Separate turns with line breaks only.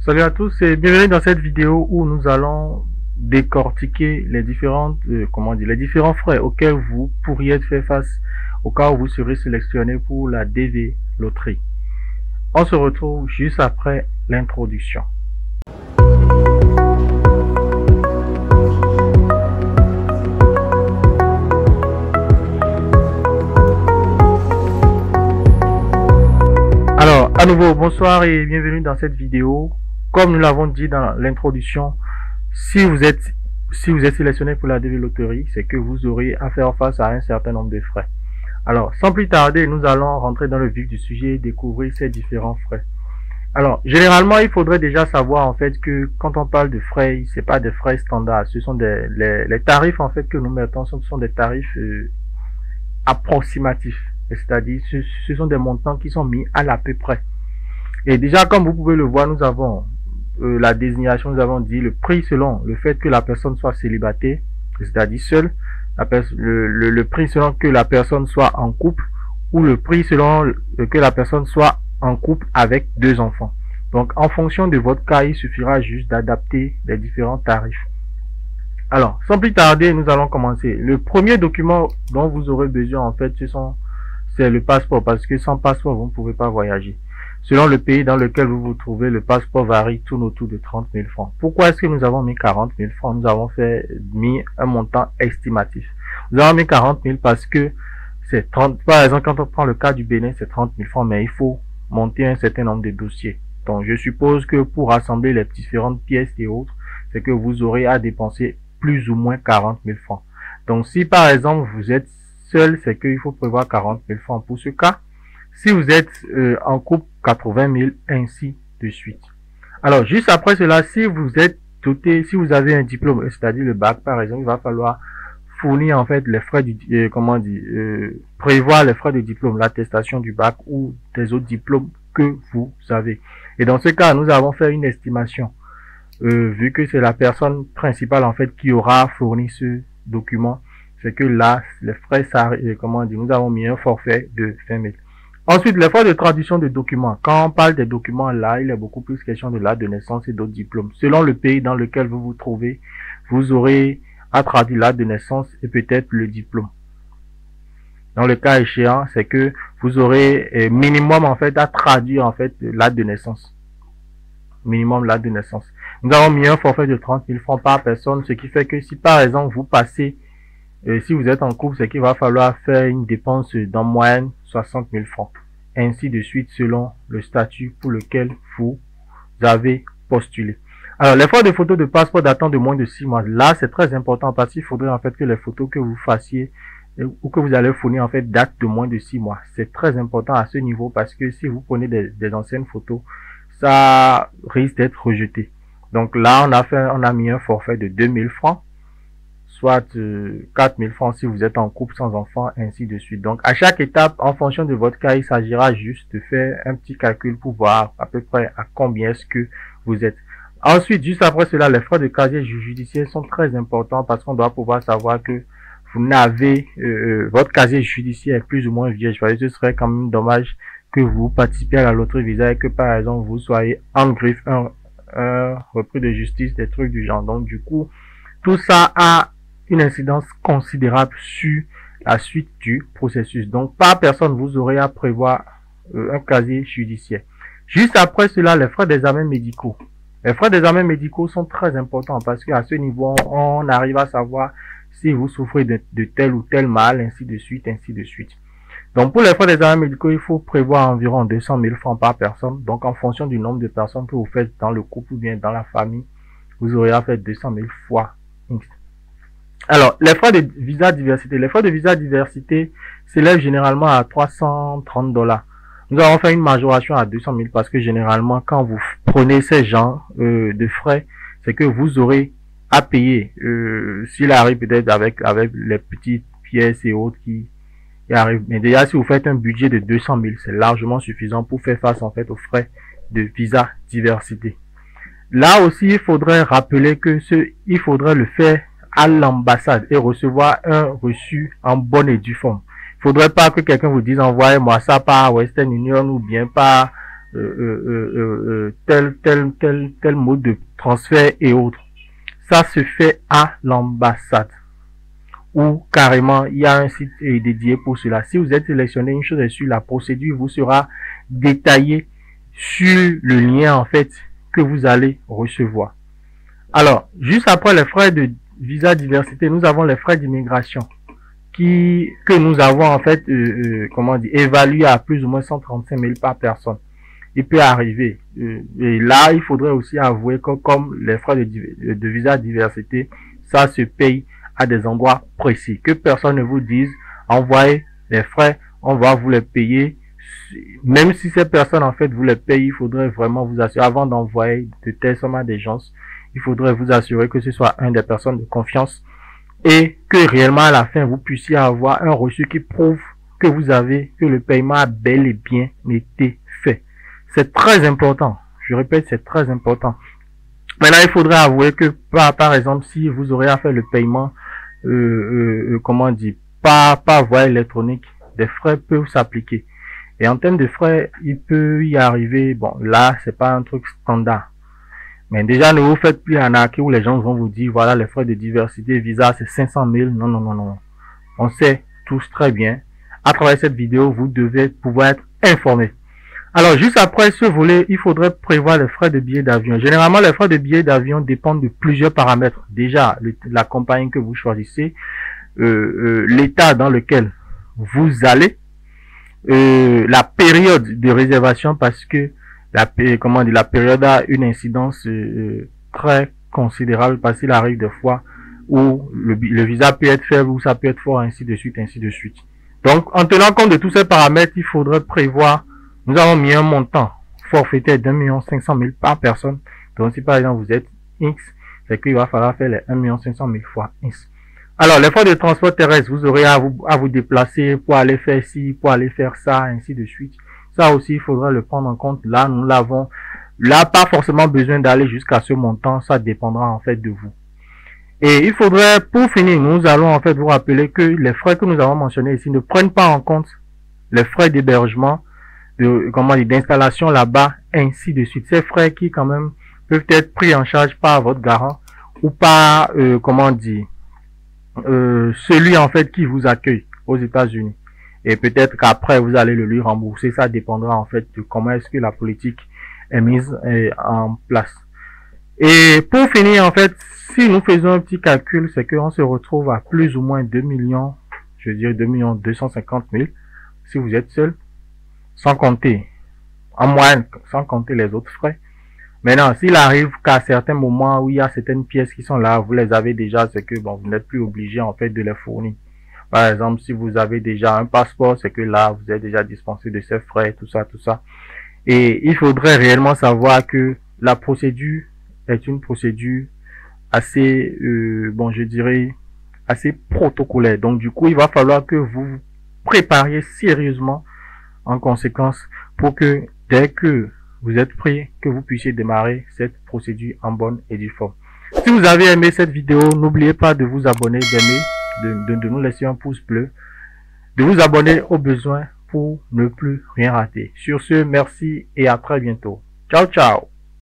Salut à tous et bienvenue dans cette vidéo où nous allons décortiquer les différentes, les différents frais auxquels vous pourriez faire face au cas où vous serez sélectionné pour la DV Loterie. On se retrouve juste après l'introduction. Alors, à nouveau, bonsoir et bienvenue dans cette vidéo. Comme nous l'avons dit dans l'introduction, si vous êtes sélectionné pour la DV Loterie, c'est que vous aurez à faire face à un certain nombre de frais. Alors, sans plus tarder, nous allons rentrer dans le vif du sujet et découvrir ces différents frais. Alors, généralement, il faudrait déjà savoir en fait que quand on parle de frais, c'est pas des frais standards, ce sont les tarifs en fait que nous mettons, ce sont des tarifs approximatifs. C'est-à-dire, ce sont des montants qui sont mis à l'à peu près. Et déjà, comme vous pouvez le voir, nous avons la désignation, nous avons dit le prix selon le fait que la personne soit célibataire, c'est-à-dire seule, le prix selon que la personne soit en couple, ou le prix selon que la personne soit en couple avec 2 enfants. Donc, en fonction de votre cas, il suffira juste d'adapter les différents tarifs. Alors, sans plus tarder, nous allons commencer. Le premier document dont vous aurez besoin, en fait, c'est le passeport, parce que sans passeport, vous ne pouvez pas voyager. Selon le pays dans lequel vous vous trouvez, le passeport varie tourne autour de 30 000 francs. Pourquoi est-ce que nous avons mis 40 000 francs? Nous avons mis un montant estimatif. Nous avons mis 40 000 parce que c'est 30, par exemple, quand on prend le cas du Bénin, c'est 30 000 francs, mais il faut monter un certain nombre de dossiers. Donc, je suppose que pour rassembler les différentes pièces et autres, c'est que vous aurez à dépenser plus ou moins 40 000 francs. Donc, si par exemple, vous êtes seul, c'est qu'il faut prévoir 40 000 francs pour ce cas. Si vous êtes en couple, 80 000, ainsi de suite. Alors, juste après cela, si vous êtes doté, si vous avez un diplôme, c'est-à-dire le bac, par exemple, il va falloir fournir en fait les frais du, prévoir les frais de diplôme, l'attestation du bac ou des autres diplômes que vous avez. Et dans ce cas, nous avons fait une estimation, vu que c'est la personne principale en fait qui aura fourni ce document, c'est que là, les frais, nous avons mis un forfait de 20 000. Ensuite, les frais de traduction de documents. Quand on parle des documents là, il est beaucoup plus question de l'acte de naissance et d'autres diplômes. Selon le pays dans lequel vous vous trouvez, vous aurez à traduire l'acte de naissance et peut-être le diplôme. Dans le cas échéant, c'est que vous aurez minimum en fait à traduire en fait l'acte de naissance. Minimum l'acte de naissance. Nous avons mis un forfait de 30 000 francs par personne, ce qui fait que si par exemple vous passez si vous êtes en couple, c'est qu'il va falloir faire une dépense d'en moyenne 60 000 francs. Ainsi de suite selon le statut pour lequel vous avez postulé. Alors, les frais de photos de passeport datant de moins de 6 mois. Là, c'est très important parce qu'il faudrait en fait que les photos que vous fassiez ou que vous allez fournir en fait datent de moins de 6 mois. C'est très important à ce niveau parce que si vous prenez des anciennes photos, ça risque d'être rejeté. Donc là, on a mis un forfait de 2 000 francs. Soit 4 000 francs si vous êtes en couple sans enfant, ainsi de suite. Donc, à chaque étape, en fonction de votre cas, il s'agira juste de faire un petit calcul pour voir à peu près à combien est-ce que vous êtes. Ensuite, juste après cela, les frais de casier judiciaire sont très importants parce qu'on doit pouvoir savoir que vous n'avez, votre casier judiciaire est plus ou moins vierge. Ce serait quand même dommage que vous participiez à la loterie Visa et que, par exemple, vous soyez en griffe un repris de justice, des trucs du genre. Donc, du coup, tout ça a une incidence considérable sur la suite du processus. Donc, par personne, vous aurez à prévoir un casier judiciaire. Juste après cela, les frais d'examen médicaux. Les frais d'examen médicaux sont très importants parce qu'à ce niveau, on arrive à savoir si vous souffrez de tel ou tel mal, ainsi de suite, ainsi de suite. Donc, pour les frais d'examen médicaux, il faut prévoir environ 200 000 francs par personne. Donc, en fonction du nombre de personnes que vous faites dans le couple ou bien dans la famille, vous aurez à faire 200 000 fois X. Alors, les frais de visa diversité. Les frais de visa diversité s'élèvent généralement à 330 $. Nous avons fait une majoration à 200 000 parce que généralement, quand vous prenez ces genres de frais, c'est que vous aurez à payer, s'il arrive peut-être avec les petites pièces et autres qui arrivent. Mais déjà, si vous faites un budget de 200 000, c'est largement suffisant pour faire face en fait aux frais de visa diversité. Là aussi, il faudrait rappeler que il faudrait le faire à l'ambassade et recevoir un reçu en bonne et due forme. Il faudrait pas que quelqu'un vous dise envoyez-moi ça par Western Union ou bien par tel mode de transfert et autres. Ça se fait à l'ambassade. Ou carrément, il y a un site dédié pour cela. Si vous êtes sélectionné, une chose est sûre, la procédure vous sera détaillée sur le lien, en fait, que vous allez recevoir. Alors, juste après les frais de visa diversité, nous avons les frais d'immigration que nous avons, en fait, comment dire, évalués à plus ou moins 135 000 par personne. Il peut arriver. Et là, il faudrait aussi avouer que comme les frais de visa diversité, ça se paye à des endroits précis. Que personne ne vous dise, envoyez les frais, on va vous les payer. Même si ces personnes, en fait, vous les payent, il faudrait vraiment vous assurer, avant d'envoyer de telles sommes à des gens, il faudrait vous assurer que ce soit une des personnes de confiance et que réellement à la fin, vous puissiez avoir un reçu qui prouve que vous avez, que le paiement a bel et bien été fait. C'est très important. Je répète, c'est très important. Maintenant, il faudrait avouer que, par exemple, si vous aurez à faire le paiement, comment dire, par voie électronique, des frais peuvent s'appliquer. Et en termes de frais, il peut y arriver, bon, là, c'est pas un truc standard. Mais déjà, ne vous faites plus arnaquer où les gens vont vous dire, voilà, les frais de diversité, visa, c'est 500 000. Non, non, non, non. On sait tous très bien. À travers cette vidéo, vous devez pouvoir être informés. Alors, juste après ce volet, il faudrait prévoir les frais de billets d'avion. Généralement, les frais de billets d'avion dépendent de plusieurs paramètres. Déjà, la compagnie que vous choisissez, l'état dans lequel vous allez, la période de réservation, parce que la période a une incidence très considérable, parce qu'il arrive des fois où le visa peut être faible ou ça peut être fort, ainsi de suite, ainsi de suite. Donc, en tenant compte de tous ces paramètres, il faudrait prévoir. Nous avons mis un montant forfaitaire d'1 500 000 par personne. Donc, si par exemple vous êtes X, c'est qu'il va falloir faire les 1 500 000 fois X. Alors, les frais de transport terrestre, vous aurez à vous déplacer pour aller faire ci, pour aller faire ça, ainsi de suite. Ça aussi, il faudra le prendre en compte. Là, nous l'avons. Là, pas forcément besoin d'aller jusqu'à ce montant. Ça dépendra en fait de vous. Et il faudrait, pour finir, nous allons en fait vous rappeler que les frais que nous avons mentionnés ici ne prennent pas en compte les frais d'hébergement, d'installation là-bas, ainsi de suite. Ces frais qui quand même peuvent être pris en charge par votre garant ou par, celui en fait qui vous accueille aux États-Unis. Et peut-être qu'après vous allez le lui rembourser. Ça dépendra en fait de comment est-ce que la politique est mise en place. Et pour finir, en fait, si nous faisons un petit calcul, c'est qu'on se retrouve à plus ou moins 2 millions, je dirais 2 250 000 si vous êtes seul, sans compter, en moyenne, sans compter les autres frais. Maintenant, s'il arrive qu'à certains moments où il y a certaines pièces qui sont là, vous les avez déjà, c'est que bon, vous n'êtes plus obligé en fait de les fournir. Par exemple, si vous avez déjà un passeport, c'est que là, vous êtes déjà dispensé de ces frais, tout ça, tout ça. Et il faudrait réellement savoir que la procédure est une procédure assez, je dirais, assez protocolaire. Donc, du coup, il va falloir que vous vous prépariez sérieusement en conséquence pour que dès que vous êtes prêt, que vous puissiez démarrer cette procédure en bonne et due forme. Si vous avez aimé cette vidéo, n'oubliez pas de vous abonner, d'aimer, de nous laisser un pouce bleu, de vous abonner au besoin pour ne plus rien rater. Sur ce, merci et à très bientôt. Ciao, ciao!